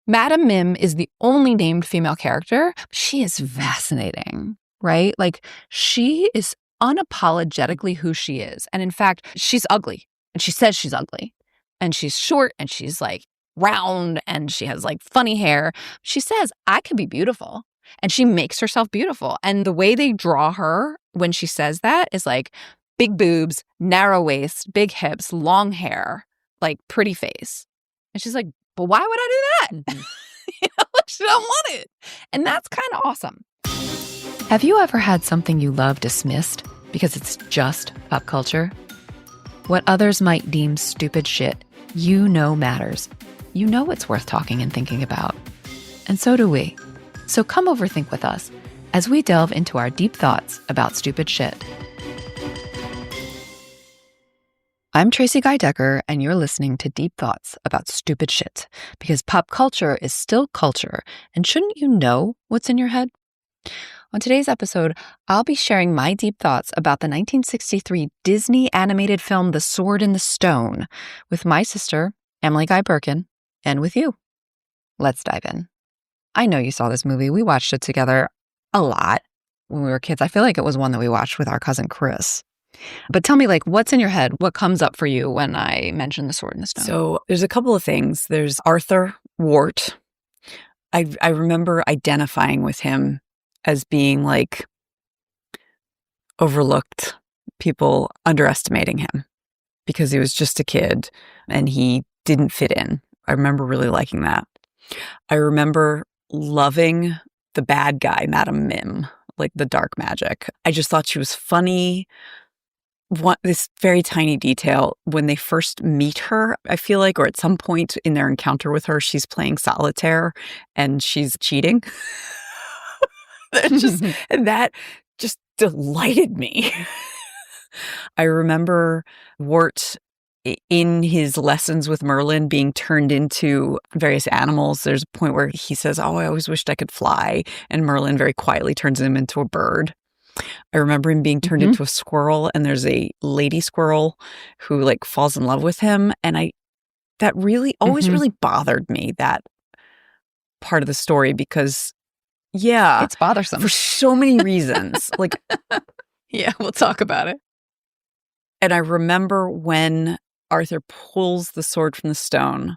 Madam Mim is the only named female character. She is fascinating, right? Like, she is unapologetically who she is. And in fact, she's ugly. And she says she's ugly. And she's short and she's like round and she has like funny hair. She says, I could be beautiful. And she makes herself beautiful. And the way they draw her when she says that is like big boobs, narrow waist, big hips, long hair, like pretty face. And she's like, but why would I do that? She don't want it. And that's kind of awesome. Have you ever had something you love dismissed because it's just pop culture? What others might deem stupid shit, you know matters. You know it's worth talking and thinking about. And so do we. So come overthink with us as we delve into our deep thoughts about stupid shit. I'm Tracie Guy-Decker, and you're listening to Deep Thoughts About Stupid Shit, because pop culture is still culture, and shouldn't you know what's in your head? On today's episode, I'll be sharing my deep thoughts about the 1963 Disney animated film The Sword in the Stone with my sister, Emily Guy Birkin, and with you. Let's dive in. I know you saw this movie. We watched it together a lot when we were kids. I feel like it was one that we watched with our cousin Chris. But tell me, like, what's in your head? What comes up for you when I mention The Sword in the Stone? So there's a couple of things. There's Arthur Wart. I remember identifying with him as being like overlooked, people underestimating him because he was just a kid and he didn't fit in. I remember really liking that. I remember loving the bad guy, Madam Mim, like the dark magic. I just thought she was funny. This very tiny detail, when they first meet her, I feel like, or at some point in their encounter with her, she's playing solitaire and she's cheating. And that just delighted me. I remember Wart in his lessons with Merlin being turned into various animals. There's a point where he says, oh, I always wished I could fly. And Merlin very quietly turns him into a bird. I remember him being turned into a squirrel, and there's a lady squirrel who like falls in love with him. And that really always really bothered me, that part of the story, because it's bothersome for so many reasons. Like, yeah, we'll talk about it. And I remember when Arthur pulls the sword from the stone,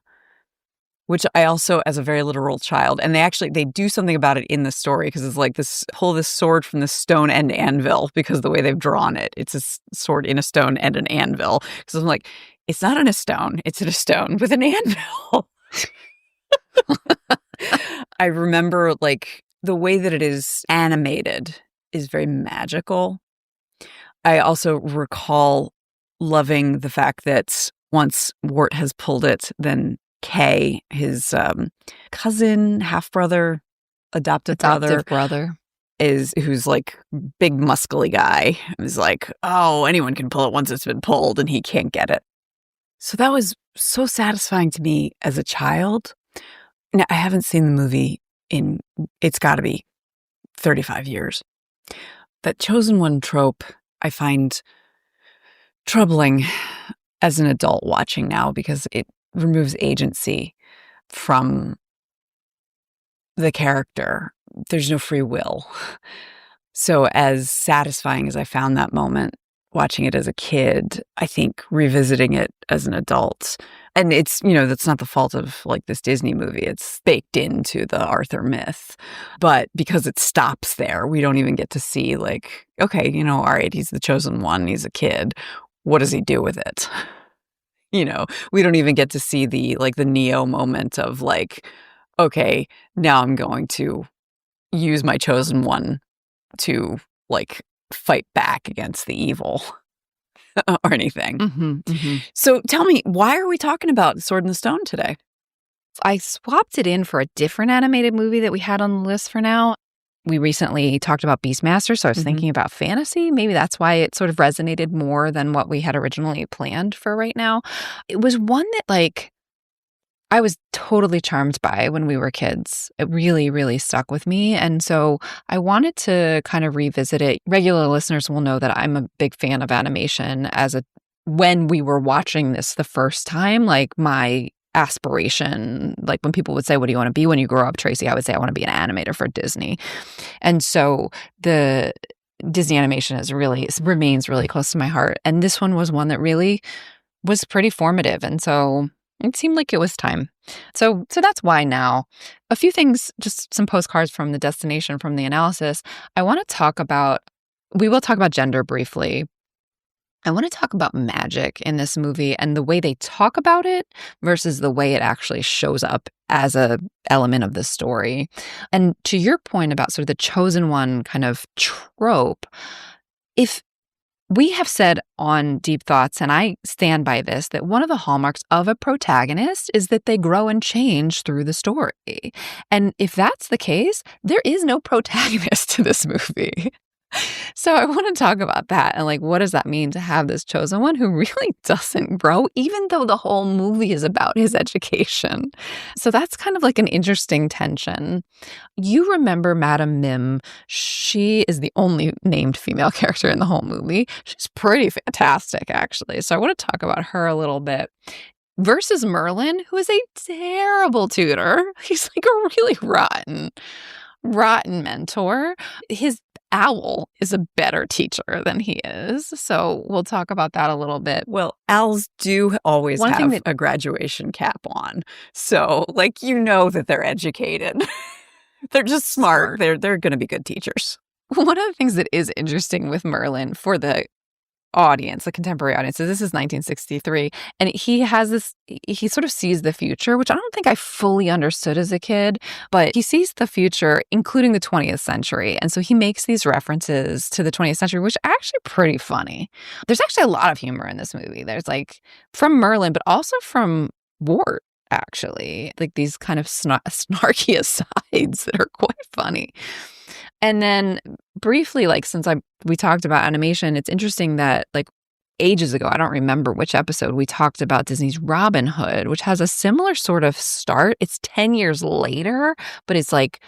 which I also, as a very literal child, and they do something about it in the story, because it's like pull this sword from the stone and anvil, because the way they've drawn it, it's a sword in a stone and an anvil. Because I'm like, it's not in a stone, it's in a stone with an anvil. I remember like the way that it is animated is very magical. I also recall loving the fact that once Wart has pulled it, then Kay, his cousin, half-brother, adoptive brother, who's like big muscly guy, is like, oh, anyone can pull it once it's been pulled, and he can't get it. So that was so satisfying to me as a child. Now, I haven't seen the movie it's got to be 35 years. That chosen one trope I find troubling as an adult watching now, because it removes agency from the character. There's no free will. So as satisfying as I found that moment watching it as a kid, I think revisiting it as an adult, and it's, that's not the fault of like this Disney movie. It's baked into the Arthur myth. But because it stops there, we don't even get to see like, okay, all right, he's the chosen one, he's a kid. What does he do with it? We don't even get to see the Neo moment of like, okay, now I'm going to use my chosen one to like fight back against the evil or anything. So tell me, why are we talking about Sword in the Stone today? I swapped it in for a different animated movie that we had on the list for now. We recently talked about Beastmaster, so I was thinking about fantasy. Maybe that's why it sort of resonated more than what we had originally planned for right now. It was one that, like, I was totally charmed by when we were kids. It really, really stuck with me. And so I wanted to kind of revisit it. Regular listeners will know that I'm a big fan of animation. When we were watching this the first time, like, my aspiration. Like when people would say, what do you want to be when you grow up, Tracie? I would say, I want to be an animator for Disney. And so the Disney animation remains really close to my heart. And this one was one that really was pretty formative. And so it seemed like it was time. So that's why now. A few things, just some postcards from the destination, from the analysis. We will talk about gender briefly. I want to talk about magic in this movie and the way they talk about it versus the way it actually shows up as a element of the story. And to your point about sort of the chosen one kind of trope, if we have said on Deep Thoughts, and I stand by this, that one of the hallmarks of a protagonist is that they grow and change through the story. And if that's the case, there is no protagonist to this movie. So I want to talk about that and like, what does that mean to have this chosen one who really doesn't grow, even though the whole movie is about his education? So that's kind of like an interesting tension. You remember Madam Mim. She is the only named female character in the whole movie. She's pretty fantastic, actually. So I want to talk about her a little bit. Versus Merlin, who is a terrible tutor. He's like a really rotten mentor. His owl is a better teacher than he is. So we'll talk about that a little bit. Well, owls do always have a graduation cap on. So, like, that they're educated. They're just smart. They're going to be good teachers. One of the things that is interesting with Merlin for the audience, the contemporary audience, so this is 1963, and he sort of sees the future, which I don't think I fully understood as a kid, but he sees the future, including the 20th century. And so he makes these references to the 20th century, which are actually pretty funny. There's actually a lot of humor in this movie. There's like from Merlin, but also from Wart, actually, like these kind of snarky asides that are quite funny. And then briefly, like since we talked about animation, it's interesting that like ages ago, I don't remember which episode, we talked about Disney's Robin Hood, which has a similar sort of start. It's 10 years later, but it's like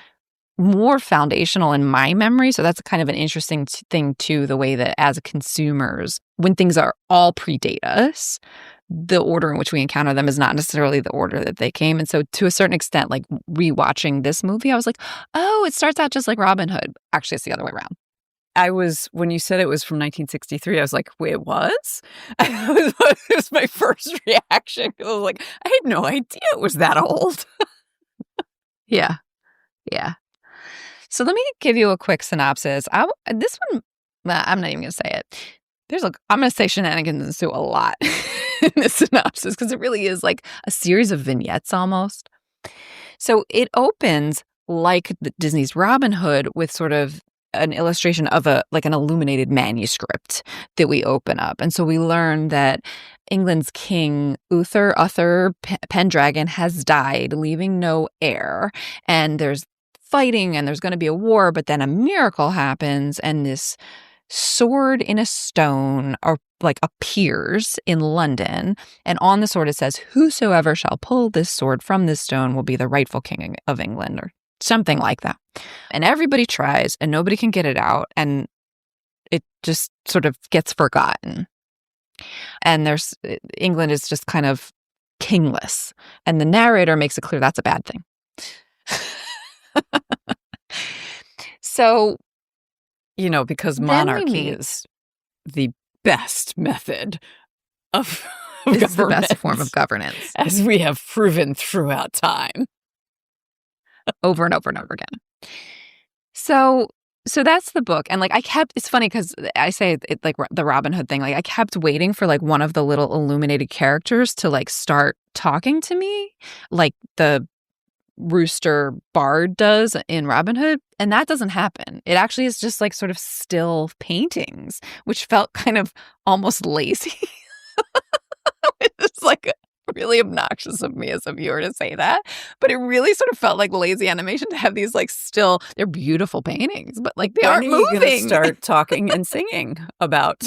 more foundational in my memory. So that's kind of an interesting thing too, the way that as consumers, when things are all predate us, the order in which we encounter them is not necessarily the order that they came. And so to a certain extent, like rewatching this movie, I was like, oh, it starts out just like Robin Hood. Actually, it's the other way around. When you said it was from 1963, I was like, wait, it was? It was my first reaction. I was like, I had no idea it was that old. Yeah. So let me give you a quick synopsis. This one, I'm not even going to say it. I'm going to say shenanigans ensue a lot in this synopsis because it really is like a series of vignettes almost. So it opens like Disney's Robin Hood with sort of an illustration of an illuminated manuscript that we open up. And so we learn that England's king, Uther Pendragon, has died, leaving no heir. And there's fighting and there's going to be a war, but then a miracle happens and this sword in a stone appears in London, and on the sword it says, whosoever shall pull this sword from this stone will be the rightful king of England, or something like that. And everybody tries and nobody can get it out, and it just sort of gets forgotten. And England is just kind of kingless, and the narrator makes it clear that's a bad thing. So because monarchy is the best method of it's the best form of governance, as we have proven throughout time, over and over and over again. So that's the book, and it's funny because I say it like the Robin Hood thing. Like I kept waiting for like one of the little illuminated characters to like start talking to me, like the rooster bard does in Robin Hood, and that doesn't happen. It actually is just like sort of still paintings, which felt kind of almost lazy. It's like really obnoxious of me as a viewer to say that, but it really sort of felt like lazy animation to have these like still, they're beautiful paintings, but like they aren't moving. Start talking and singing about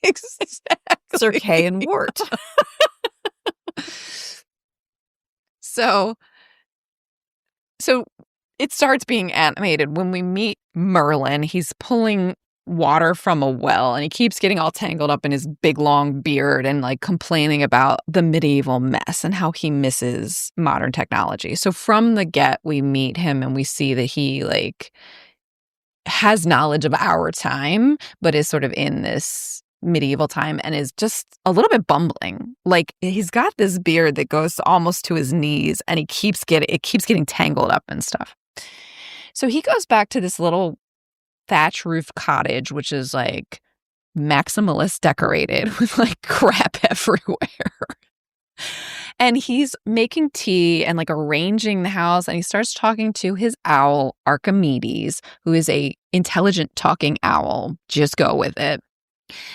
exactly. Sir Kay and Wart. So it starts being animated when we meet Merlin. He's pulling water from a well, and he keeps getting all tangled up in his big long beard and like complaining about the medieval mess and how he misses modern technology. So from the get, we meet him and we see that he like has knowledge of our time, but is sort of in this medieval time and is just a little bit bumbling. Like he's got this beard that goes almost to his knees, and it keeps getting tangled up and stuff. So he goes back to this little thatch roof cottage, which is like maximalist decorated with like crap everywhere. And he's making tea and like arranging the house, and he starts talking to his owl, Archimedes, who is a intelligent talking owl. Just go with it.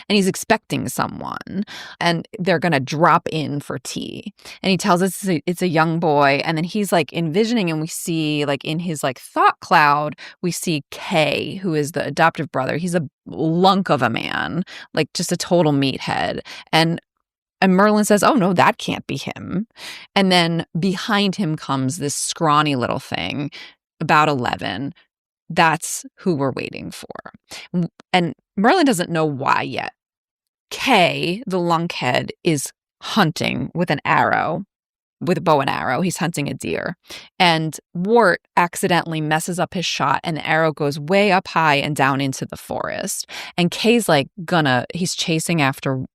And he's expecting someone, and they're going to drop in for tea. And he tells us it's a young boy. And then he's like envisioning, and we see like in his like thought cloud, we see Kay, who is the adoptive brother. He's a lunk of a man, like just a total meathead. And Merlin says, oh, no, that can't be him. And then behind him comes this scrawny little thing, about 11. That's who we're waiting for. And Merlin doesn't know why yet. Kay, the lunkhead, is hunting with an arrow, with a bow and arrow. He's hunting a deer. And Wart accidentally messes up his shot, and the arrow goes way up high and down into the forest. And Kay's like he's chasing after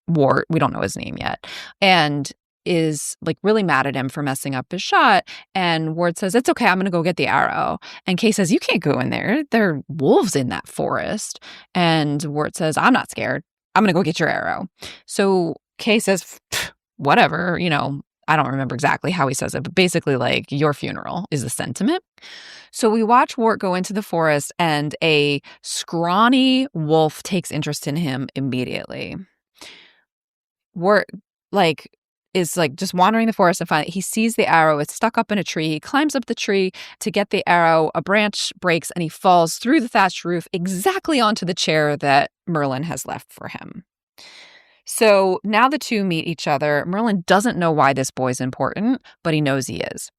Wart. We don't know his name yet. And is like really mad at him for messing up his shot. And Wart says, it's okay, I'm going to go get the arrow. And Kay says, you can't go in there. There are wolves in that forest. And Wart says, I'm not scared. I'm going to go get your arrow. So Kay says, whatever, I don't remember exactly how he says it, but basically like your funeral is the sentiment. So we watch Wart go into the forest, and a scrawny wolf takes interest in him immediately. Wart is just wandering the forest, and finally he sees the arrow. It's stuck up in a tree. He climbs up the tree to get the arrow. A branch breaks, and he falls through the thatched roof exactly onto the chair that Merlin has left for him. So now the two meet each other. Merlin doesn't know why this boy's important, but he knows he is.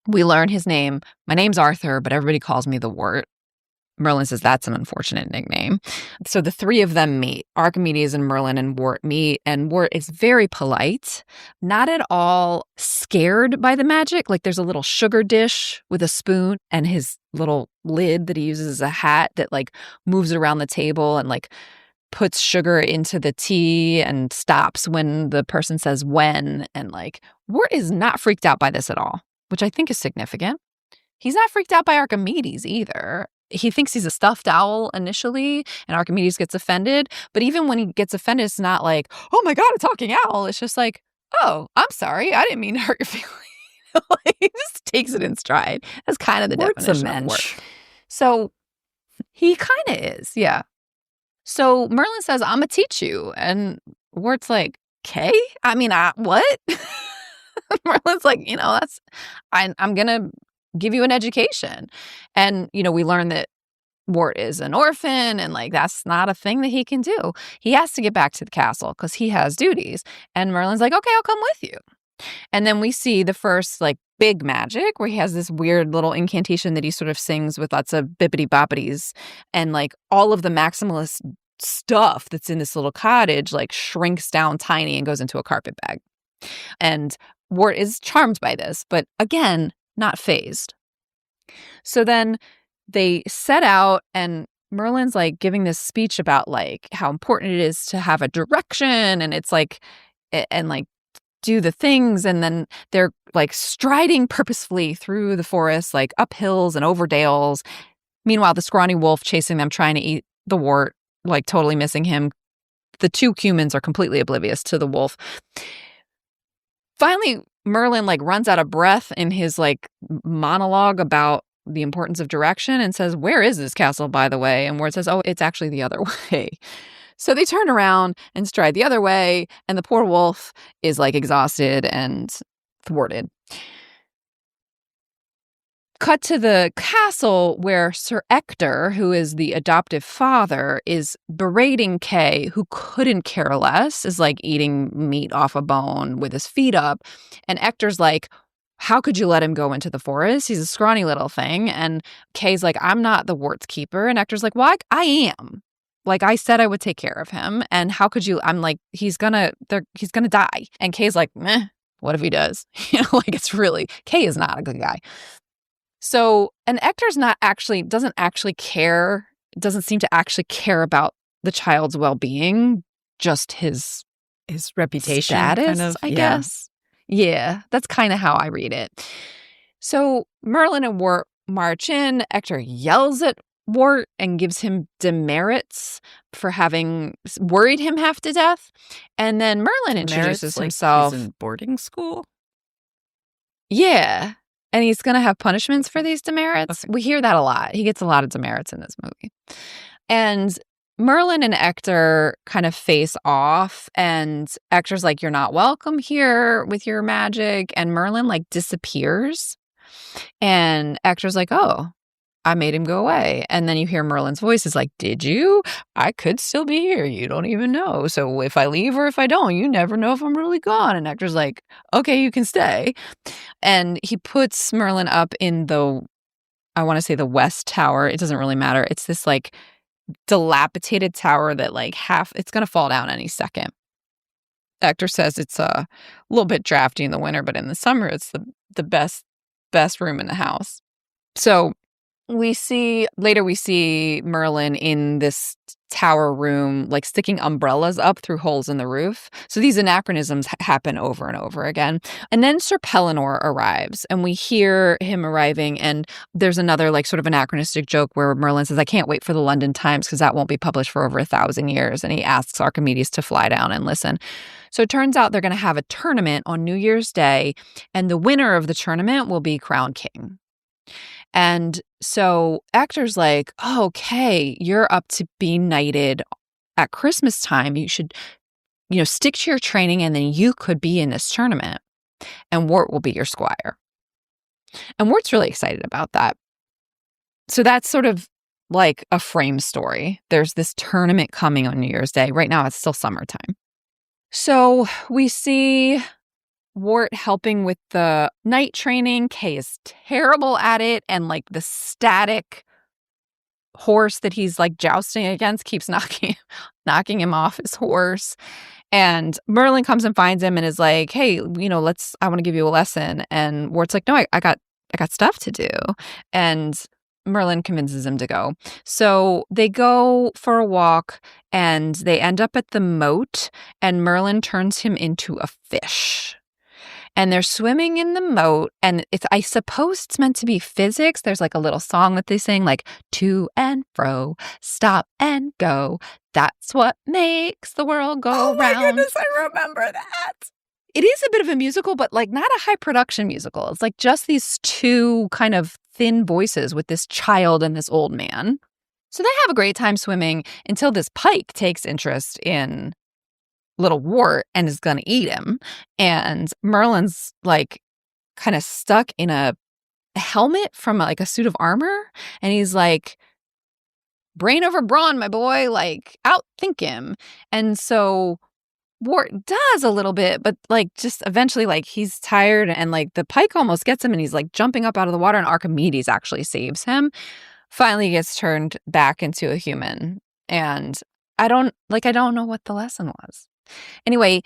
We learn his name. My name's Arthur, but everybody calls me the Wart. Merlin says that's an unfortunate nickname. So the three of them meet. Archimedes and Merlin and Wart meet, and Wart is very polite, not at all scared by the magic. Like there's a little sugar dish with a spoon and his little lid that he uses as a hat that like moves around the table and like puts sugar into the tea and stops when the person says when. And like Wart is not freaked out by this at all, which I think is significant. He's not freaked out by Archimedes either. He thinks he's a stuffed owl initially, and Archimedes gets offended. But even when he gets offended, it's not like, oh my God, a talking owl. It's just like, oh, I'm sorry. I didn't mean to hurt your feelings. Like, he just takes it in stride. That's kind of the definition of Wart. So he kind of is, yeah. So Merlin says, I'm going to teach you. And Wart's like, okay? I mean, what? Merlin's like, I'm going to give you an education. And, we learn that Wart is an orphan, and like that's not a thing that he can do. He has to get back to the castle because he has duties. And Merlin's like, okay, I'll come with you. And then we see the first like big magic where he has this weird little incantation that he sort of sings with lots of bippity boppities, and like all of the maximalist stuff that's in this little cottage like shrinks down tiny and goes into a carpet bag. And Wart is charmed by this, but again, not fazed. So then they set out, and Merlin's like giving this speech about like how important it is to have a direction, and it's like, and like do the things. And then they're like striding purposefully through the forest, like up hills and over dales. Meanwhile, the scrawny wolf chasing them, trying to eat the Wart, like totally missing him. The two humans are completely oblivious to the wolf. Finally, Merlin like runs out of breath in his like monologue about the importance of direction and says, where is this castle, by the way? And Wart says, oh, it's actually the other way. So they turn around and stride the other way, and the poor wolf is like exhausted and thwarted. Cut to the castle where Sir Ector, who is the adoptive father, is berating Kay, who couldn't care less, is like eating meat off a bone with his feet up. And Ector's like, how could you let him go into the forest? He's a scrawny little thing. And Kay's like, I'm not the Wart's keeper. And Ector's like, well, I am. Like, I said I would take care of him. And how could you? I'm like, he's gonna die. And Kay's like, meh, what if he does? Like, it's really, Kay is not a good guy. So, and Ector's doesn't seem to actually care about the child's well-being, just his reputation status, kind of, I guess. Yeah, that's kind of how I read it. So Merlin and Wart march in. Ector yells at Wart and gives him demerits for having worried him half to death. And then Merlin introduces himself. He's in boarding school? Yeah. And he's going to have punishments for these demerits. Okay. We hear that a lot. He gets a lot of demerits in this movie. And Merlin and Ector kind of face off, and Ector's like, you're not welcome here with your magic. And Merlin like disappears. And Ector's like, oh, I made him go away. And then you hear Merlin's voice is like, did you? I could still be here. You don't even know. So if I leave or if I don't, you never know if I'm really gone. And Ector's like, okay, you can stay. And he puts Merlin up in I want to say the West Tower. It doesn't really matter. It's this like dilapidated tower that like it's going to fall down any second. Ector says it's a little bit drafty in the winter, but in the summer, it's the best room in the house. So we see Merlin in this tower room, like sticking umbrellas up through holes in the roof. So these anachronisms happen over and over again. And then Sir Pellinore arrives, and we hear him arriving, and there's another like sort of anachronistic joke where Merlin says, I can't wait for the London Times because that won't be published for over 1,000 years. And he asks Archimedes to fly down and listen. So it turns out they're going to have a tournament on New Year's Day, and the winner of the tournament will be crowned king. And so Ector's like, oh, okay, you're up to be knighted at Christmas time. You should, stick to your training, and then you could be in this tournament. And Wart will be your squire. And Wart's really excited about that. So that's sort of like a frame story. There's this tournament coming on New Year's Day. Right now, it's still summertime. So we see Wart helping with the knight training. Kay is terrible at it, and like the static horse that he's like jousting against keeps knocking him off his horse. And Merlin comes and finds him and is like, hey, I want to give you a lesson. And Wart's like, no, I got stuff to do. And Merlin convinces him to go. So they go for a walk, and they end up at the moat, and Merlin turns him into a fish. And they're swimming in the moat, and I suppose it's meant to be physics. There's like a little song that they sing, like, to and fro, stop and go. That's what makes the world go round. Oh my goodness, I remember that. It is a bit of a musical, but like not a high production musical. It's like just these two kind of thin voices with this child and this old man. So they have a great time swimming until this pike takes interest in little Wart and is going to eat him. And Merlin's like kind of stuck in a helmet from like a suit of armor. And he's like, brain over brawn, my boy, like outthink him. And so Wart does a little bit, but like just eventually like he's tired, and like the pike almost gets him, and he's like jumping up out of the water, and Archimedes actually saves him. Finally gets turned back into a human. And I don't know what the lesson was. Anyway,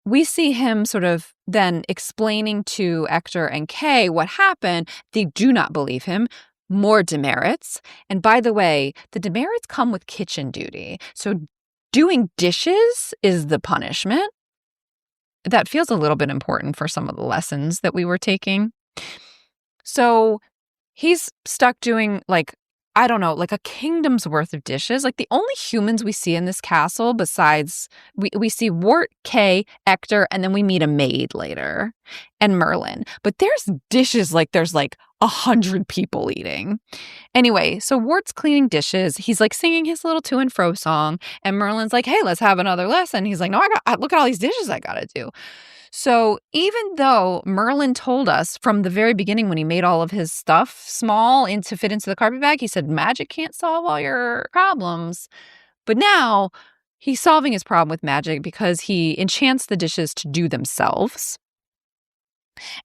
we see him sort of then explaining to Ector and Kay what happened. They do not believe him. More demerits. And by the way, the demerits come with kitchen duty. So doing dishes is the punishment. That feels a little bit important for some of the lessons that we were taking. So he's stuck doing like a kingdom's worth of dishes. Like the only humans we see in this castle besides, we see Wart, Kay, Ector, and then we meet a maid later, and Merlin. But there's dishes like there's like 100 people eating. Anyway, so Wart's cleaning dishes. He's like singing his little to and fro song, and Merlin's like, hey, let's have another lesson. He's like, no, look at all these dishes I gotta do. So even though Merlin told us from the very beginning when he made all of his stuff small to fit into the carpet bag, he said magic can't solve all your problems. But now he's solving his problem with magic because he enchants the dishes to do themselves.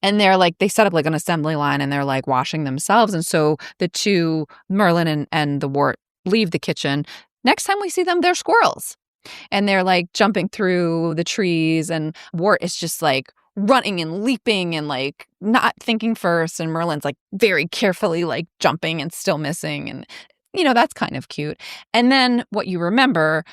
And they set up like an assembly line and they're like washing themselves. And so the two, Merlin and the Wart, leave the kitchen. Next time we see them, they're squirrels. And they're like jumping through the trees. And Wart is just like running and leaping and like not thinking first. And Merlin's like very carefully like jumping and still missing. And, that's kind of cute. And then what you remember,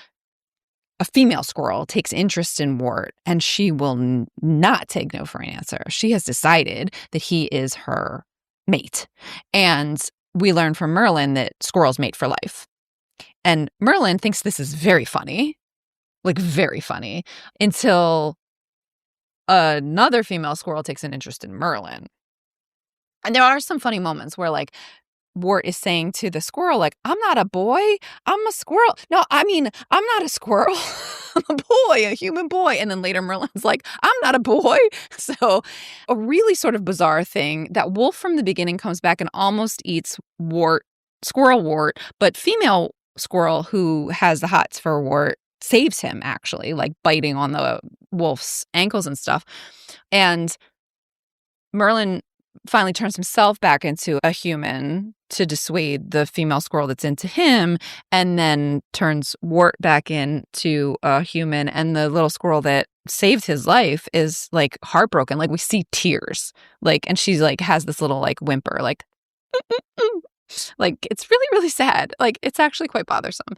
a female squirrel takes interest in Wart, and she will not take no for an answer. She has decided that he is her mate. And we learn from Merlin that squirrels mate for life. And Merlin thinks this is very funny, like very funny, until another female squirrel takes an interest in Merlin. And there are some funny moments where like Wart is saying to the squirrel, like, I'm not a boy, I'm a squirrel. No, I mean, I'm not a squirrel. I'm a boy, a human boy. And then later Merlin's like, I'm not a boy. So a really sort of bizarre thing that Wolf from the beginning comes back and almost eats squirrel Wart, but female squirrel who has the hots for Wart saves him actually, like biting on the wolf's ankles and stuff. And Merlin finally turns himself back into a human to dissuade the female squirrel that's into him, and then turns Wart back into a human. And the little squirrel that saved his life is like heartbroken. Like we see tears, like, and she's like has this little like whimper, like, like it's really, really sad. Like it's actually quite bothersome.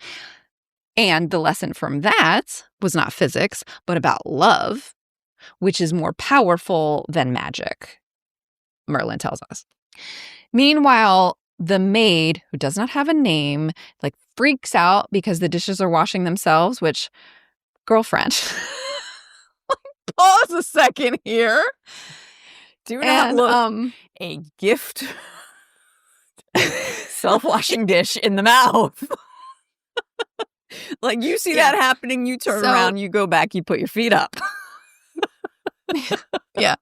And the lesson from that was not physics, but about love, which is more powerful than magic, Merlin tells us. Meanwhile, the maid, who does not have a name, like freaks out because the dishes are washing themselves, which, girlfriend, pause a second here. Do not look a gift self-washing dish in the mouth. Like you see that happening, you turn around, you go back, you put your feet up. Yeah.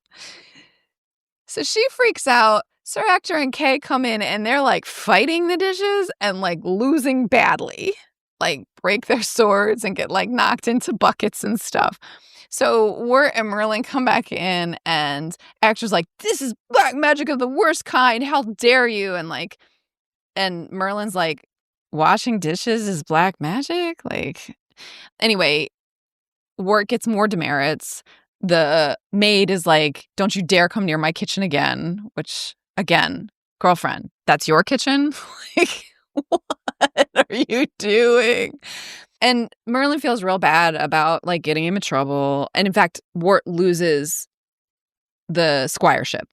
So she freaks out. Sir Hector and Kay come in and they're like fighting the dishes and like losing badly, like break their swords and get like knocked into buckets and stuff. So Wart and Merlin come back in and Hector's like, this is black magic of the worst kind. How dare you? And Merlin's like, washing dishes is black magic? Like, anyway, Wart gets more demerits. The maid is like, don't you dare come near my kitchen again, which, again, girlfriend, that's your kitchen? Like, what are you doing? And Merlin feels real bad about, like, getting him in trouble. And, in fact, Wart loses the squireship.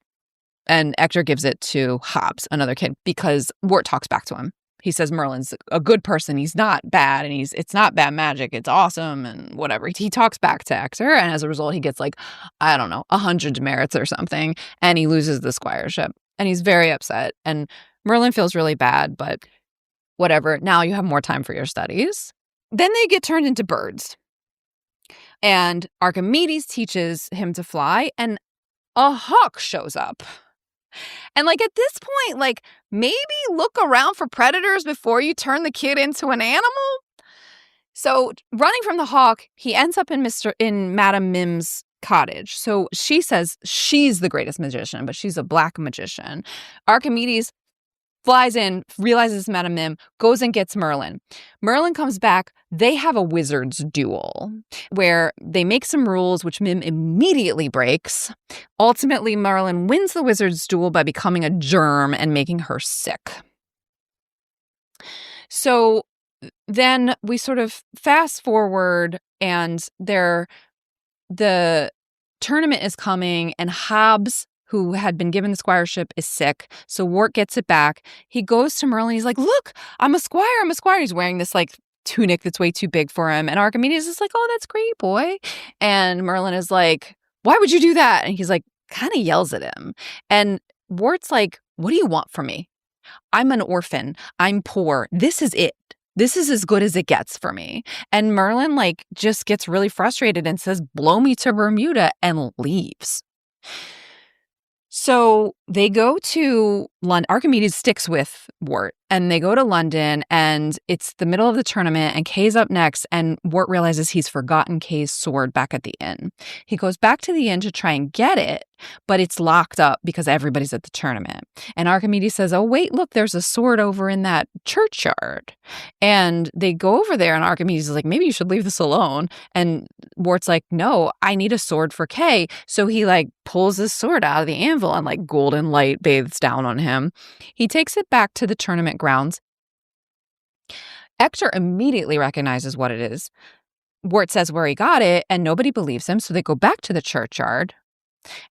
And Hector gives it to Hobbs, another kid, because Wart talks back to him. He says Merlin's a good person. He's not bad, and it's not bad magic. It's awesome, and whatever. He talks back to Hector, and as a result, he gets like, I don't know, 100 demerits or something, and he loses the squireship, and he's very upset. And Merlin feels really bad, but whatever. Now you have more time for your studies. Then they get turned into birds, and Archimedes teaches him to fly, and a hawk shows up. And like at this point, like maybe look around for predators before you turn the kid into an animal. So running from the hawk, he ends up in Madam Mim's cottage. So she says she's the greatest magician, but she's a black magician. Archimedes flies in, realizes Madam Mim, goes and gets Merlin. Merlin comes back. They have a wizard's duel where they make some rules, which Mim immediately breaks. Ultimately, Merlin wins the wizard's duel by becoming a germ and making her sick. So then we sort of fast forward and the tournament is coming and Hobbs, who had been given the squireship, is sick. So Wart gets it back. He goes to Merlin. He's like, look, I'm a squire. He's wearing this like tunic that's way too big for him. And Archimedes is like, oh, that's great, boy. And Merlin is like, why would you do that? And he's like, kind of yells at him. And Wart's like, what do you want from me? I'm an orphan. I'm poor. This is it. This is as good as it gets for me. And Merlin like just gets really frustrated and says, blow me to Bermuda, and leaves. So they go to London. Archimedes sticks with Wart, and they go to London, and it's the middle of the tournament, and Kay's up next, and Wart realizes he's forgotten Kay's sword back at the inn. He goes back to the inn to try and get it, but it's locked up because everybody's at the tournament. And Archimedes says, oh, wait, look, there's a sword over in that churchyard. And they go over there, and Archimedes is like, maybe you should leave this alone. And Wart's like, no, I need a sword for Kay. So he like pulls his sword out of the anvil, and like golden light bathes down on him. He takes it back to the tournament grounds. Hector immediately recognizes what it is. Wart says where he got it, and nobody believes him. So they go back to the churchyard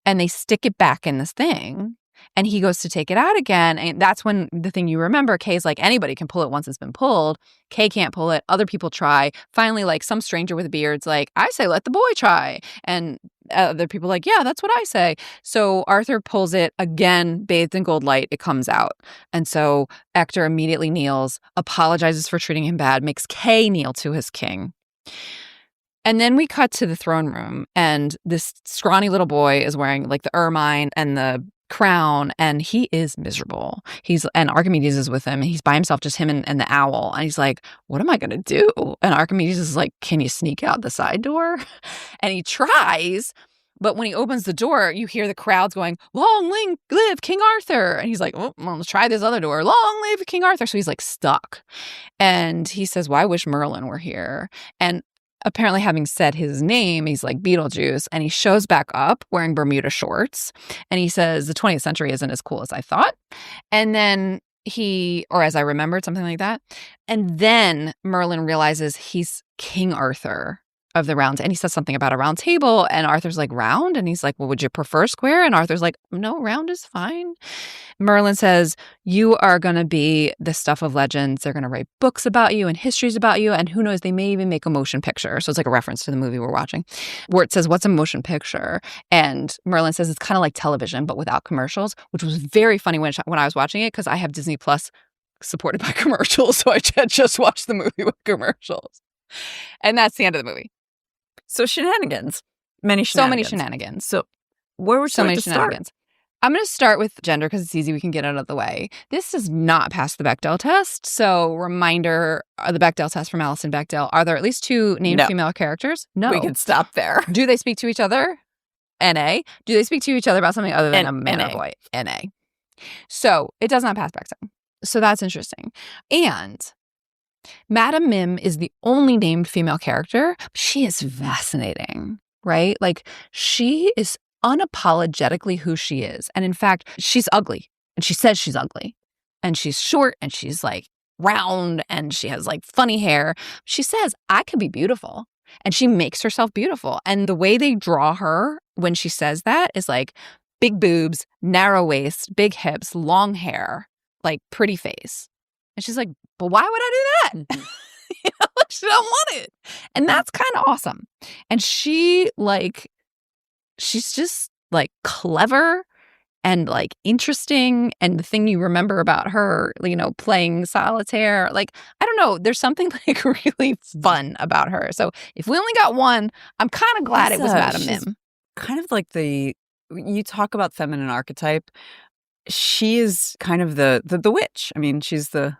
and they stick it back in this thing. And he goes to take it out again. And that's when the thing you remember, Kay's like, anybody can pull it once it's been pulled. Kay can't pull it. Other people try. Finally, like some stranger with a beard's like, I say, let the boy try. And other people are like, yeah, that's what I say. So Arthur pulls it again, bathed in gold light. It comes out. And so Hector immediately kneels, apologizes for treating him bad, makes Kay kneel to his king. And then we cut to the throne room, and this scrawny little boy is wearing like the ermine and the crown, and he is miserable. And Archimedes is with him, and he's by himself, just him and the owl. And he's like, what am I going to do? And Archimedes is like, can you sneak out the side door? And he tries, but when he opens the door, you hear the crowds going, long live King Arthur. And he's like, oh, well, let's try this other door. Long live King Arthur. So he's like stuck. And he says, well, I wish Merlin were here. And apparently, having said his name, he's like Beetlejuice, and he shows back up wearing Bermuda shorts, and he says, the 20th century isn't as cool as I thought. And then or as I remembered, something like that. And then Merlin realizes he's King Arthur of the round, and he says something about a round table, and Arthur's like, round? And he's like, well, would you prefer square? And Arthur's like, no, round is fine. Merlin says, you are going to be the stuff of legends. They're going to write books about you and histories about you, and who knows, they may even make a motion picture. So it's like a reference to the movie we're watching. Wart says, what's a motion picture? And Merlin says it's kind of like television, but without commercials, which was very funny when I was watching it, because I have Disney Plus supported by commercials, so I just watched the movie with commercials. And that's the end of the movie. So shenanigans. Many shenanigans. So many shenanigans. So where would you like to shenanigans. start? I'm going to start with gender because it's easy. We can get it out of the way. This does not pass the Bechdel test. So reminder, the Bechdel test from Alison Bechdel. Are there at least two named female characters? No. We can stop there. Do they speak to each other? N.A. Do they speak to each other about something other than a man or a boy? N.A. So it does not pass Bechdel. So that's interesting. And Madam Mim is the only named female character. She is fascinating, right? Like, she is unapologetically who she is. And in fact, she's ugly. And she says she's ugly. And she's short, and she's like round, and she has like funny hair. She says, I could be beautiful. And she makes herself beautiful. And the way they draw her when she says that is like big boobs, narrow waist, big hips, long hair, like pretty face. And she's like, but why would I do that? You know, she don't want it. And that's kind of awesome. And she's just like clever and like interesting. And the thing you remember about her, you know, playing solitaire, like, I don't know, there's something like really fun about her. So if we only got one, I'm kind of glad it was Madam Mim. Kind of like you talk about feminine archetype. She is kind of the witch. I mean, she's a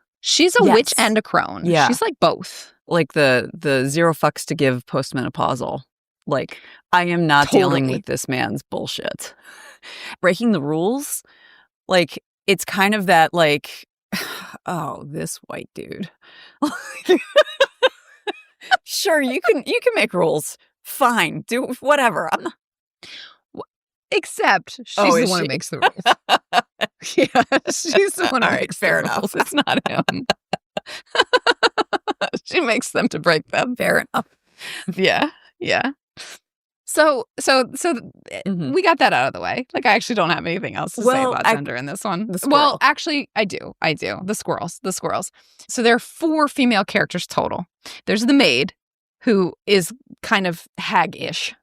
witch and a crone. Yeah. She's like both. Like the zero fucks to give postmenopausal. Like, I am not dealing with this man's bullshit. Breaking the rules. Like, it's kind of that like, oh, this white dude. Sure, you can make rules. Fine. Do whatever. I'm not. Except she's the one who makes the rules. Yeah, she's the one who makes fair the rules. enough. It's not him. She makes them to break them. Fair enough. Yeah. So we got that out of the way. Like, I actually don't have anything else to say about gender in this one. Well, actually, I do. The squirrels. So there are 4 female characters total. There's the maid, who is kind of hag-ish.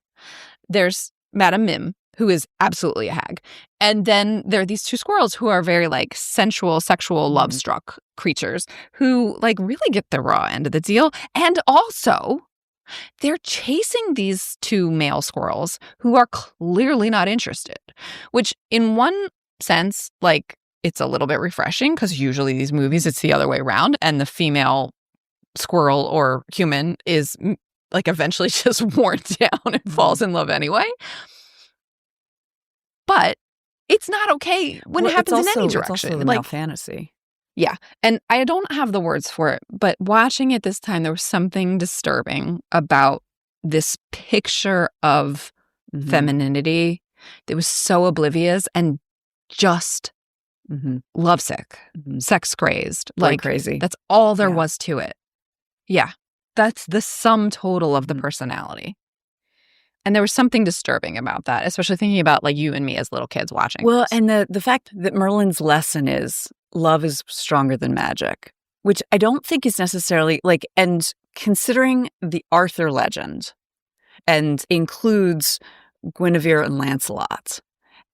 There's Madam Mim, who is absolutely a hag. And then there are these 2 squirrels who are very like sensual, sexual, love-struck creatures who like really get the raw end of the deal. And also, they're chasing these 2 male squirrels who are clearly not interested, which in one sense, like, it's a little bit refreshing because usually these movies, it's the other way around. And the female squirrel or human is like eventually just worn down and falls in love anyway. But it's not okay when it happens in any direction. It's also the male fantasy. Yeah. And I don't have the words for it, but watching it this time, there was something disturbing about this picture of femininity that was so oblivious and just lovesick, sex crazed. Like crazy. That's all there was to it. Yeah. That's the sum total of the personality. And there was something disturbing about that, especially thinking about like you and me as little kids watching. Well, this. and the fact that Merlin's lesson is love is stronger than magic, which I don't think is necessarily like, and considering the Arthur legend and includes Guinevere and Lancelot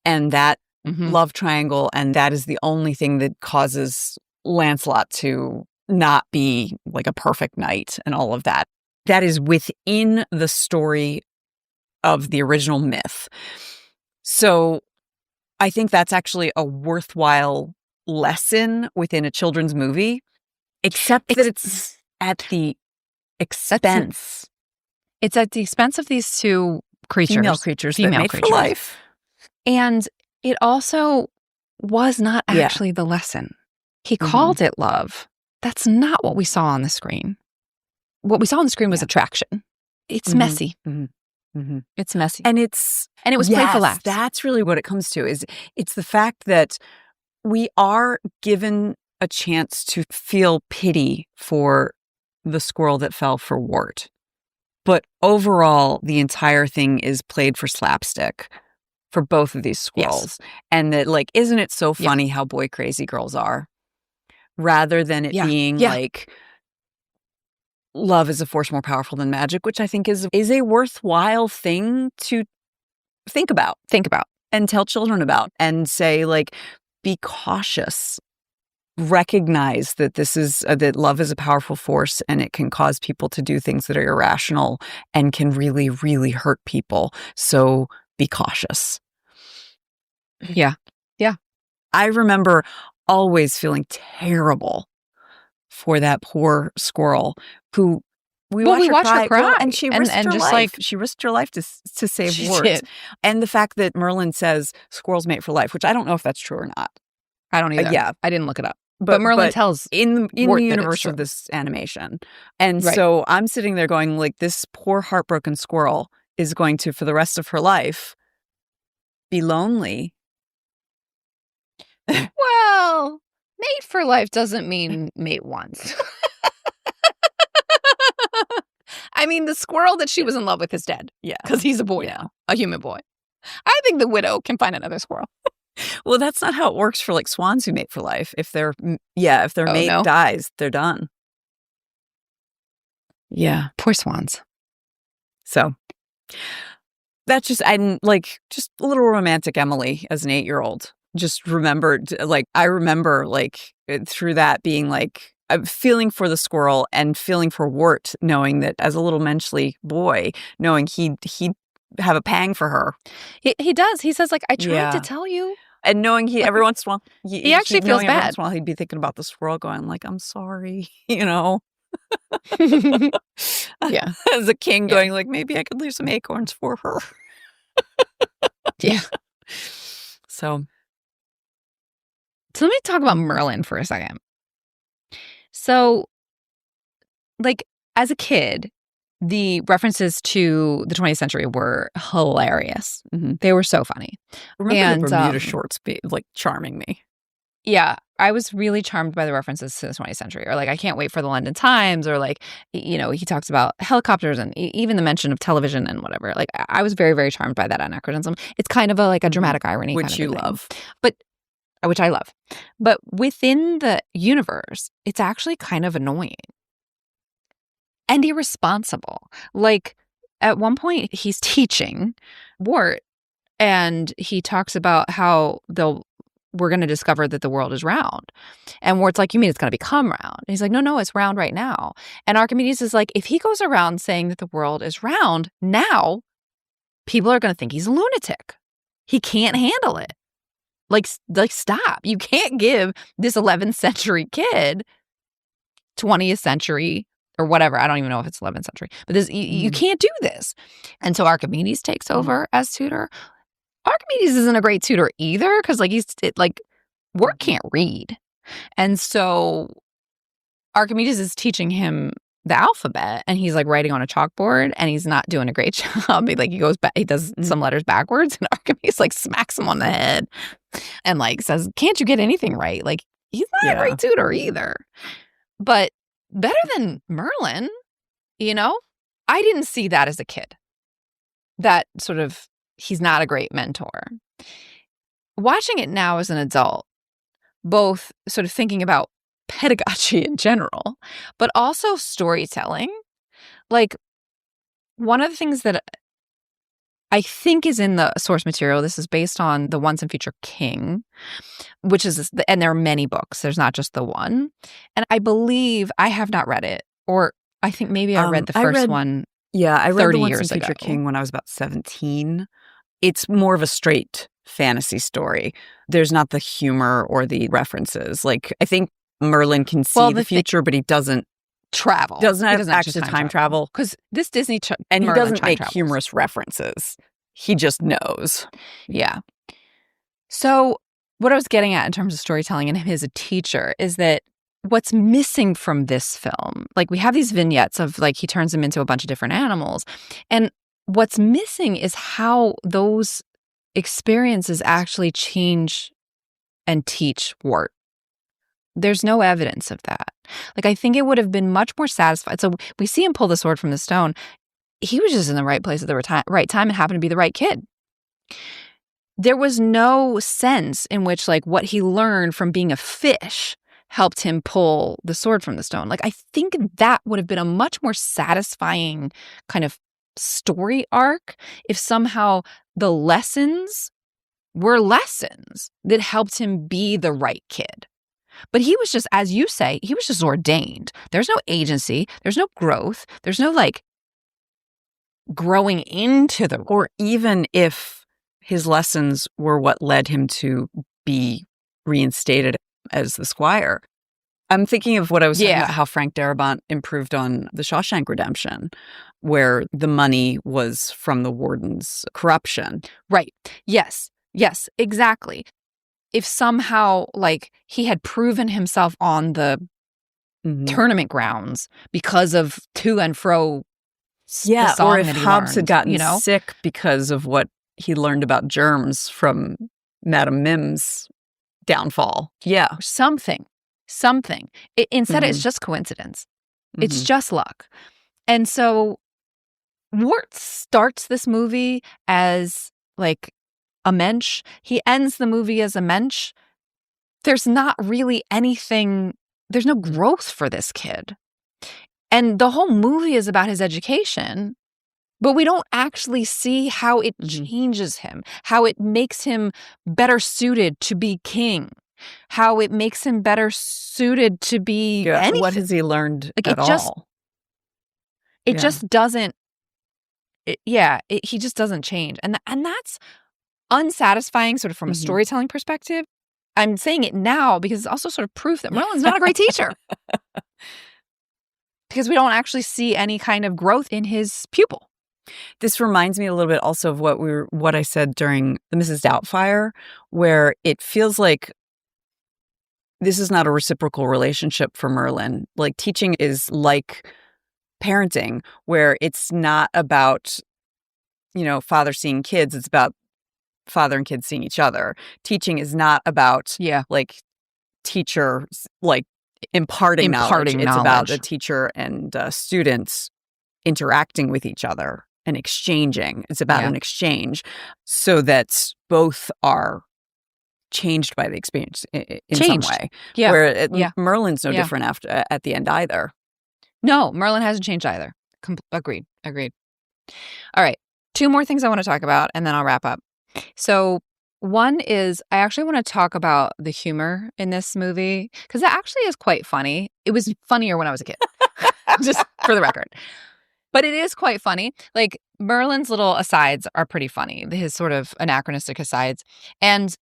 and that love triangle, and that is the only thing that causes Lancelot to not be like a perfect knight and all of that. That is within the story of the original myth. So I think that's actually a worthwhile lesson within a children's movie, except that it's at the expense. It's at the expense of these two creatures. Female creatures that mate for life. And it also was not actually the lesson. He called it love. That's not what we saw on the screen. What we saw on the screen was attraction. It's messy. It's messy. And it was played for laughs. That's really what it comes to, is it's the fact that we are given a chance to feel pity for the squirrel that fell for Wart. But overall, the entire thing is played for slapstick for both of these squirrels. Yes. And that, like, isn't it so funny how boy crazy girls are? Rather than it being like, love is a force more powerful than magic, which I think is a worthwhile thing to think about and tell children about, and say, like, be cautious. Recognize that this is that love is a powerful force, and it can cause people to do things that are irrational and can really, really hurt people. So be cautious. Yeah. I remember always feeling terrible for that poor squirrel who we watched her cry. Well, and she risked her life. She risked her life to save Wart. And the fact that Merlin says squirrels mate for life, which I don't know if that's true or not. I don't either. I didn't look it up. But Merlin tells in the universe of this animation. And so I'm sitting there going, like, this poor heartbroken squirrel is going to, for the rest of her life, be lonely. Well, mate for life doesn't mean mate once. I mean, the squirrel that she was in love with is dead. Yeah. Because he's a boy now, a human boy. I think the widow can find another squirrel. Well, that's not how it works for, like, swans who mate for life. If their mate dies, they're done. Yeah. Poor swans. So that's just, I'm like, just a little romantic Emily as an 8-year-old. Just remembered, like, I remember, like, through that being like, feeling for the squirrel and feeling for Wart, knowing that as a little menschly boy, knowing he'd have a pang for her. He does. He says, like, I tried to tell you. And knowing every once in a while, he actually feels bad. Every once in a while, he'd be thinking about the squirrel, going, like, I'm sorry, you know. Yeah. As a king, going, like, maybe I could leave some acorns for her. Yeah. So let me talk about Merlin for a second. So, like, as a kid, the references to the 20th century were hilarious. They were so funny. Remember the Bermuda shorts like charming me. Yeah, I was really charmed by the references to the 20th century, or like, I can't wait for the London Times, or like, you know, he talks about helicopters and even the mention of television and whatever. Like, I was very, very charmed by that anachronism. It's kind of a dramatic irony, which kind of you thing. love, which I love. But within the universe, it's actually kind of annoying and irresponsible. Like, at one point, he's teaching Wart, and he talks about how we're going to discover that the world is round. And Wart's like, you mean it's going to become round? And he's like, no, it's round right now. And Archimedes is like, if he goes around saying that the world is round now, people are going to think he's a lunatic. He can't handle it. Like, stop. You can't give this 11th century kid 20th century or whatever. I don't even know if it's 11th century. But this, you can't do this. And so Archimedes takes over as tutor. Archimedes isn't a great tutor either because, like, Wart can't read. And so Archimedes is teaching him the alphabet, and he's like writing on a chalkboard, and he's not doing a great job. He goes back, he does some letters backwards, and Archimedes like smacks him on the head and like says, "Can't you get anything right?" Like, he's not a great tutor either. But better than Merlin, you know? I didn't see that as a kid. That sort of, he's not a great mentor. Watching it now as an adult, both sort of thinking about pedagogy in general, but also storytelling. Like, one of the things that I think is in the source material, this is based on The Once and Future King, which is, and there are many books. There's not just the one. And I believe, I have not read it, or I think maybe I read the first one. Yeah, I read The Once and Future King when I was about 17. It's more of a straight fantasy story. There's not the humor or the references. Like, I think Merlin can see the future, but he doesn't travel. Doesn't have access to time travel. Because this Disney and he Merlin doesn't make travels. humorous references. He just knows. Yeah. So what I was getting at in terms of storytelling and him as a teacher is that what's missing from this film, like, we have these vignettes of like he turns them into a bunch of different animals, and what's missing is how those experiences actually change and teach Wart. There's no evidence of that. Like, I think it would have been much more satisfying. So we see him pull the sword from the stone. He was just in the right place at the right time and happened to be the right kid. There was no sense in which, like, what he learned from being a fish helped him pull the sword from the stone. Like, I think that would have been a much more satisfying kind of story arc if somehow the lessons were lessons that helped him be the right kid. But he was just, as you say, he was just ordained. There's no agency. There's no growth. There's no, like, growing into the... Or even if his lessons were what led him to be reinstated as the squire. I'm thinking of what I was saying about how Frank Darabont improved on The Shawshank Redemption, where the money was from the warden's corruption. Right. Yes. Yes, exactly. If somehow, like, he had proven himself on the tournament grounds because of to and fro. Yeah, or if Hobbs had gotten sick because of what he learned about germs from Madam Mim's downfall. Yeah. Something. Instead, it's just coincidence. It's just luck. And so Wart starts this movie as, like, a mensch. He ends the movie as a mensch. There's not really anything, there's no growth for this kid. And the whole movie is about his education, but we don't actually see how it changes him, how it makes him better suited to be king, how it makes him better suited to be anything. What has he learned at all? It just doesn't, he just doesn't change. And that's unsatisfying sort of from a storytelling perspective. I'm saying it now because it's also sort of proof that Merlin's not a great teacher. Because we don't actually see any kind of growth in his pupil. This reminds me a little bit also of what I said during the Mrs. Doubtfire, where it feels like this is not a reciprocal relationship for Merlin. Like, teaching is like parenting, where it's not about, father seeing kids. It's about father and kids seeing each other. Teaching is not about like teacher like imparting knowledge. It's about the teacher and students interacting with each other and exchanging. It's about an exchange so that both are changed by the experience in some way. Yeah. Where Merlin's no different at the end either. No, Merlin hasn't changed either. Agreed. All right. 2 more things I want to talk about, and then I'll wrap up. So one is, I actually want to talk about the humor in this movie, because it actually is quite funny. It was funnier when I was a kid, just for the record. But it is quite funny. Like, Merlin's little asides are pretty funny, his sort of anachronistic asides. And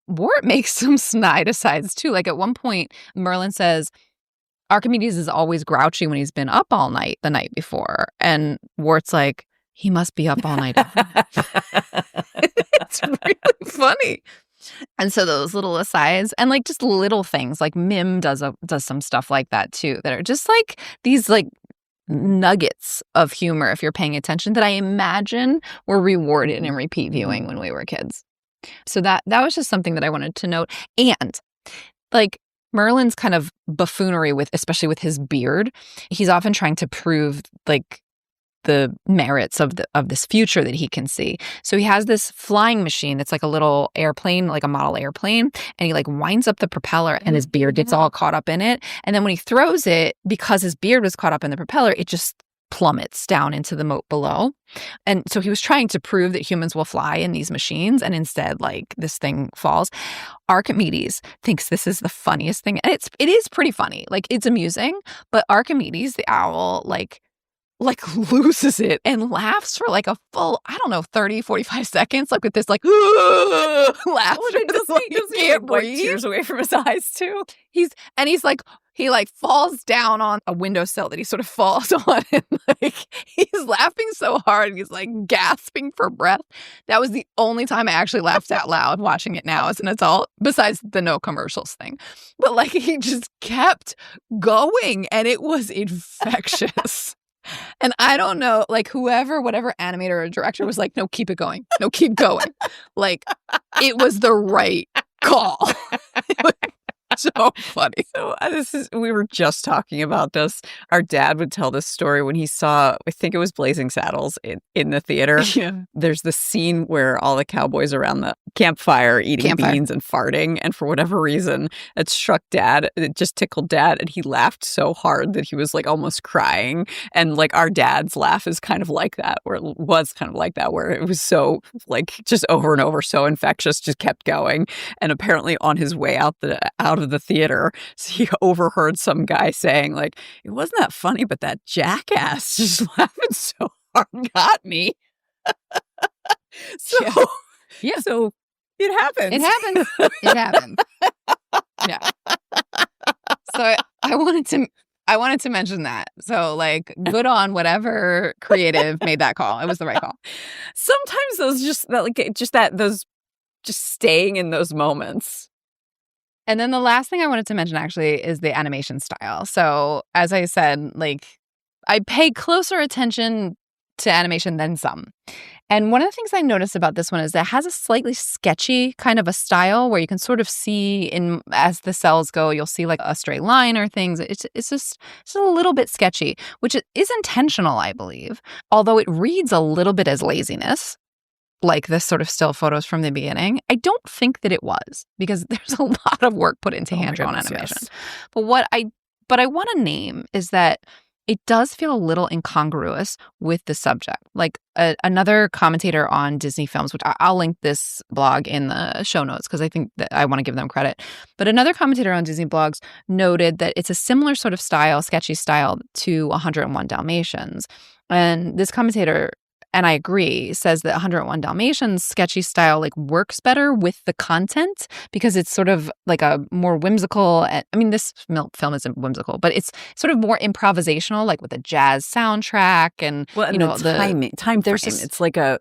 Wart makes some snide asides too. Like, at one point, Merlin says, Archimedes is always grouchy when he's been up all night the night before. And Wart's like, he must be up all night. It's really funny. And so those little asides and like just little things like Mim does some stuff like that too that are just like these like nuggets of humor if you're paying attention that I imagine were rewarded in repeat viewing when we were kids. So that was just something that I wanted to note. And like Merlin's kind of buffoonery especially with his beard, he's often trying to prove like the merits of this future that he can see. So he has this flying machine that's like a little airplane, like a model airplane, and he like winds up the propeller and his beard gets all caught up in it. And then when he throws it, because his beard was caught up in the propeller, it just plummets down into the moat below. And so he was trying to prove that humans will fly in these machines, and instead like this thing falls. Archimedes thinks this is the funniest thing. And it is pretty funny. Like it's amusing, but Archimedes the owl like loses it and laughs for like a full, I don't know, 30, 45 seconds, like with this like laugh. He can't wipe tears away from his eyes too. He's like, he like falls down on a windowsill that he sort of falls on, and like he's laughing so hard he's like gasping for breath. That was the only time I actually laughed out loud watching it now as an adult, besides the no commercials thing. But like he just kept going and it was infectious. And I don't know, like whatever animator or director was like, no, keep it going. No, keep going. Like it was the right call. So funny. So we were just talking about this. Our dad would tell this story when he saw, I think it was Blazing Saddles in the theater. Yeah. There's the scene where all the cowboys around the campfire eating beans and farting. And for whatever reason, it struck Dad. It just tickled Dad. And he laughed so hard that he was like almost crying. And like our dad's laugh is kind of like that, where it was kind of like that, where it was so like just over and over, so infectious, just kept going. And apparently on his way out of the theater, so he overheard some guy saying like, it wasn't that funny, but that jackass just laughing so hard got me. So yeah. So it happens. It happens. Yeah. So I wanted to mention that. So like good on whatever creative made that call. It was the right call. Sometimes those just staying in those moments. And then the last thing I wanted to mention actually is the animation style. So as I said, like I pay closer attention to animation than some. And one of the things I noticed about this one is that it has a slightly sketchy kind of a style where you can sort of see as the cells go, you'll see like a straight line or things. It's just a little bit sketchy, which is intentional, I believe. Although it reads a little bit as laziness, like this sort of still photos from the beginning. I don't think that it was, because there's a lot of work put into hand-drawn animation. Yes. But what I want to name is that it does feel a little incongruous with the subject. Like another commentator on Disney films, which I'll link this blog in the show notes because I think that I want to give them credit. But another commentator on Disney blogs noted that it's a similar sort of style, sketchy style, to 101 Dalmatians. And this commentator, and I agree, says that 101 Dalmatians sketchy style like works better with the content because it's sort of like a more whimsical. I mean, this film isn't whimsical, but it's sort of more improvisational, like with a jazz soundtrack and the time frame. It's like the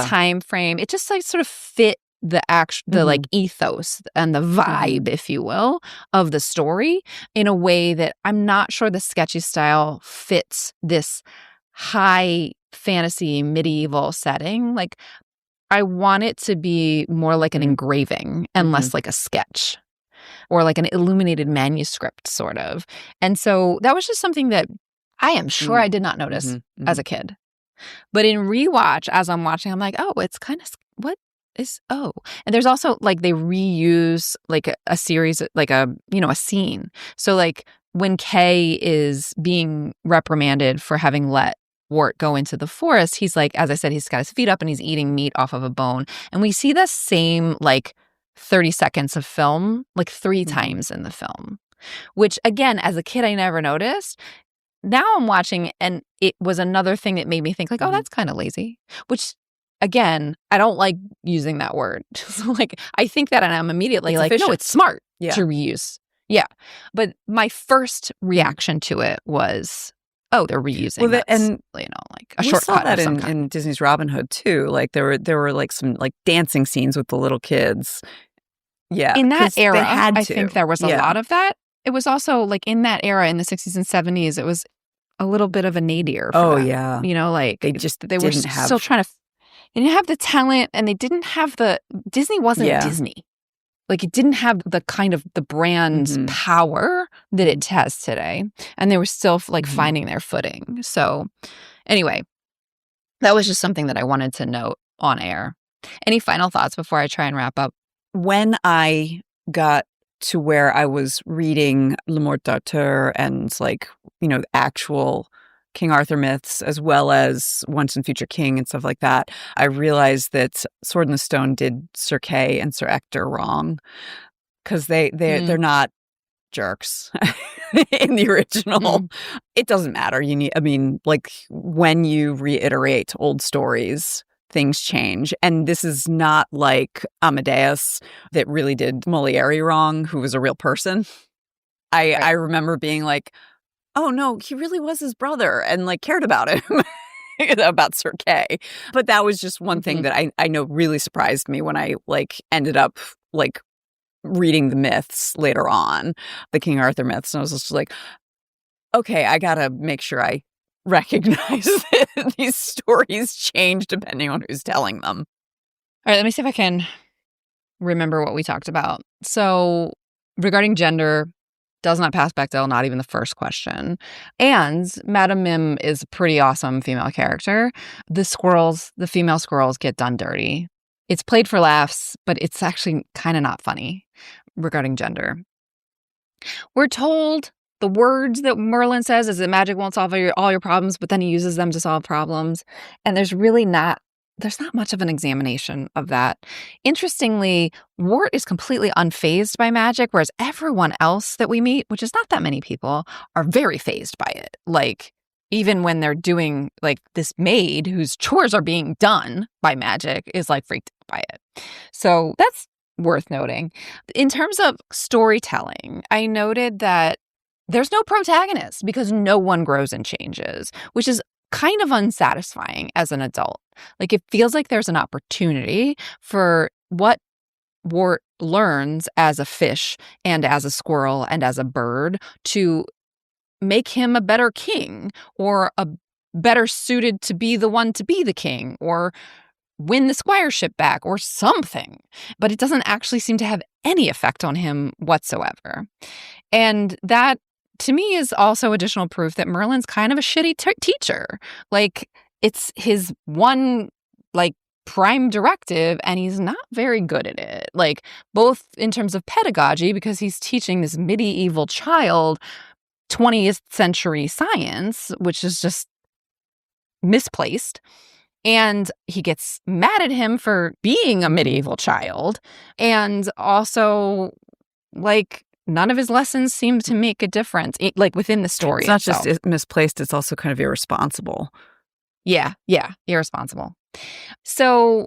time frame. It just like sort of fit the like ethos and the vibe, if you will, of the story in a way that I'm not sure the sketchy style fits this high fantasy medieval setting. Like I want it to be more like an engraving and less like a sketch or like an illuminated manuscript sort of. And so that was just something that I am sure I did not notice as a kid. But in rewatch, as I'm watching, I'm like, oh, it's kind of and there's also like they reuse like a series, like a scene. So like when Kay is being reprimanded for having let Wart go into the forest, he's like, as I said, he's got his feet up and he's eating meat off of a bone. And we see the same like 30 seconds of film like 3 times in the film, which again, as a kid, I never noticed. Now I'm watching and it was another thing that made me think like, oh, that's kind of lazy, which again, I don't like using that word. So like, I think that and I'm immediately it's like, efficient. No, it's smart to reuse. Yeah. But my first reaction to it was, oh, they're reusing and like a we shortcut saw that of some kind. in Disney's Robin Hood too. Like there were like some like dancing scenes with the little kids. Yeah, In that era, they had I to. think there was a lot of that. It was also like in that era in the 60s and 70s, it was a little bit of a nadir for them. Yeah. Like they were still trying to, they didn't have the talent and they didn't have Disney wasn't Disney. Like it didn't have the kind of the brand power that it has today. And they were still like finding their footing. So anyway, that was just something that I wanted to note on air. Any final thoughts before I try and wrap up? When I got to where I was reading Le Mort d'Arthur and like, actual King Arthur myths, as well as Once and Future King and stuff like that, I realized that Sword in the Stone did Sir Kay and Sir Ector wrong, because they're not jerks in the original. It doesn't matter. Like when you reiterate old stories, things change. And this is not like Amadeus that really did Moliere wrong, who was a real person. I remember being like, oh no, he really was his brother and like cared about him, about Sir Kay. But that was just one thing that I know really surprised me when I like ended up like reading the myths later on, the King Arthur myths. And I was just like, okay, I gotta make sure I recognize that these stories change depending on who's telling them. All right, let me see if I can remember what we talked about. So regarding gender, does not pass Bechdel, not even the first question. And Madam Mim is a pretty awesome female character. The female squirrels get done dirty. It's played for laughs, but it's actually kind of not funny regarding gender. We're told the words that Merlin says is that magic won't solve all your problems, but then he uses them to solve problems. And there's not much of an examination of that. Interestingly, Wart is completely unfazed by magic, whereas everyone else that we meet, which is not that many people, are very fazed by it. Like, even when they're doing, like, this maid whose chores are being done by magic is, like, freaked out by it. So that's worth noting. In terms of storytelling, I noted that there's no protagonist because no one grows and changes, which is kind of unsatisfying as an adult. Like, it feels like there's an opportunity for what Wart learns as a fish and as a squirrel and as a bird to make him a better king, or a better suited to be the one to be the king, or win the squireship back or something. But it doesn't actually seem to have any effect on him whatsoever. And that, to me, is also additional proof that Merlin's kind of a shitty teacher. Like, it's his one, like, prime directive, and he's not very good at it. Like, both in terms of pedagogy, because he's teaching this medieval child 20th century science, which is just misplaced. And he gets mad at him for being a medieval child. And also, like, none of his lessons seem to make a difference, like, within the story. It's not just misplaced, it's also kind of irresponsible. Yeah, irresponsible. So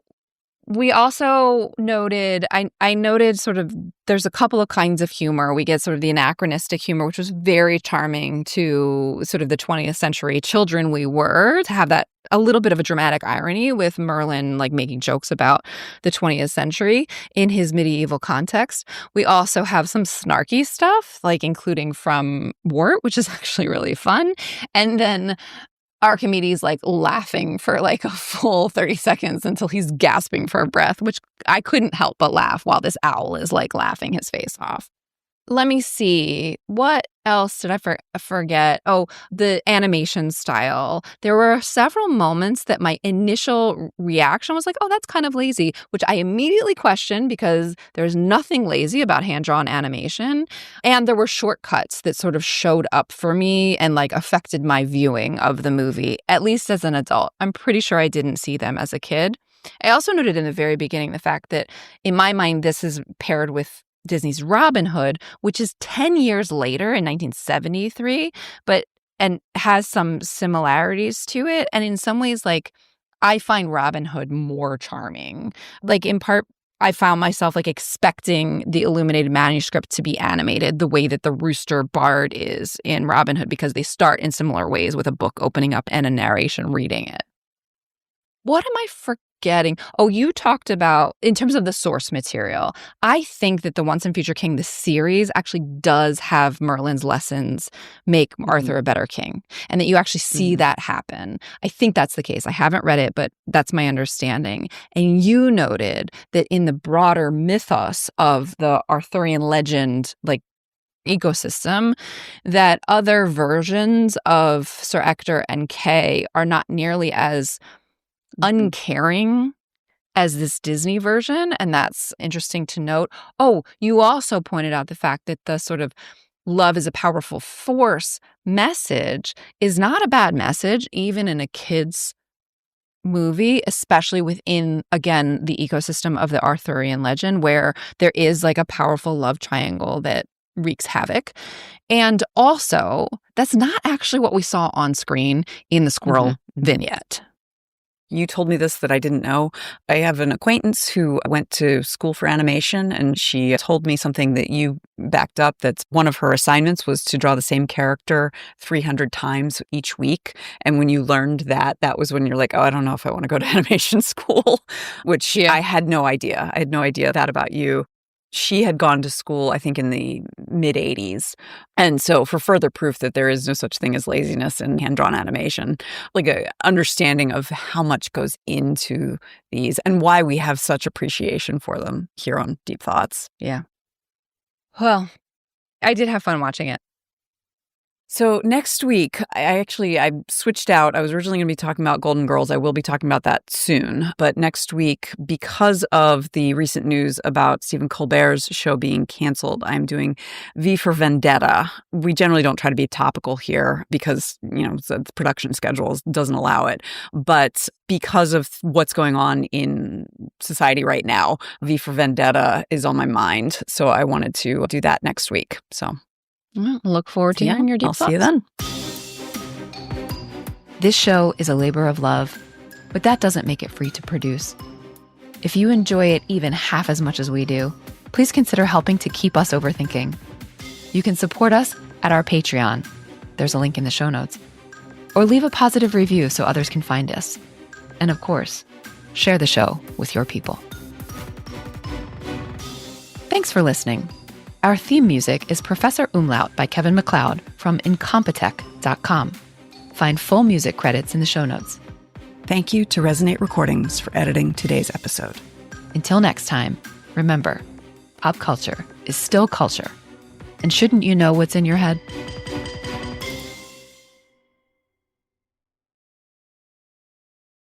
we also noted, I noted sort of, there's a couple of kinds of humor. We get sort of the anachronistic humor, which was very charming to sort of the 20th century children we were, to have that a little bit of a dramatic irony with Merlin, like, making jokes about the 20th century in his medieval context. We also have some snarky stuff, like including from Wart, which is actually really fun. And then Archimedes, like, laughing for like a full 30 seconds until he's gasping for breath, which I couldn't help but laugh while this owl is, like, laughing his face off. Let me see. What else did I forget? Oh, the animation style. There were several moments that my initial reaction was like, oh, that's kind of lazy, which I immediately questioned because there's nothing lazy about hand-drawn animation. And there were shortcuts that sort of showed up for me and, like, affected my viewing of the movie, at least as an adult. I'm pretty sure I didn't see them as a kid. I also noted in the very beginning the fact that, in my mind, this is paired with Disney's Robin Hood, which is 10 years later in 1973, and has some similarities to it. And in some ways, like, I find Robin Hood more charming, like, in part I found myself like expecting the illuminated manuscript to be animated the way that the Rooster Bard is in Robin Hood, because they start in similar ways with a book opening up and a narration reading it. What am I forgetting? Oh, you talked about, in terms of the source material, I think that the Once and Future King, the series, actually does have Merlin's lessons make Arthur a better king, and that you actually see that happen. I think that's the case. I haven't read it, but that's my understanding. And you noted that in the broader mythos of the Arthurian legend, like, ecosystem, that other versions of Sir Ector and Kay are not nearly as uncaring as this Disney version, and that's interesting to note. Oh, you also pointed out the fact that the sort of love is a powerful force message is not a bad message, even in a kid's movie, especially within, again, the ecosystem of the Arthurian legend, where there is like a powerful love triangle that wreaks havoc. And also, that's not actually what we saw on screen in the squirrel vignette. You told me this that I didn't know. I have an acquaintance who went to school for animation, and she told me something that you backed up. That's one of her assignments was to draw the same character 300 times each week. And when you learned that, that was when you're like, oh, I don't know if I want to go to animation school, which I had no idea. I had no idea that about you. She had gone to school, I think, in the mid-'80s. And so for further proof that there is no such thing as laziness in hand-drawn animation, like an understanding of how much goes into these and why we have such appreciation for them here on Deep Thoughts. Yeah. Well, I did have fun watching it. So next week, I switched out. I was originally going to be talking about Golden Girls. I will be talking about that soon. But next week, because of the recent news about Stephen Colbert's show being canceled, I'm doing V for Vendetta. We generally don't try to be topical here because, the production schedule doesn't allow it. But because of what's going on in society right now, V for Vendetta is on my mind. So I wanted to do that next week. So look forward to hearing your deep thoughts. I'll see you then. This show is a labor of love, but that doesn't make it free to produce. If you enjoy it even half as much as we do, please consider helping to keep us overthinking. You can support us at our Patreon. There's a link in the show notes. Or leave a positive review so others can find us. And of course, share the show with your people. Thanks for listening. Our theme music is Professor Umlaut by Kevin MacLeod from Incompetech.com. Find full music credits in the show notes. Thank you to Resonate Recordings for editing today's episode. Until next time, remember, pop culture is still culture. And shouldn't you know what's in your head?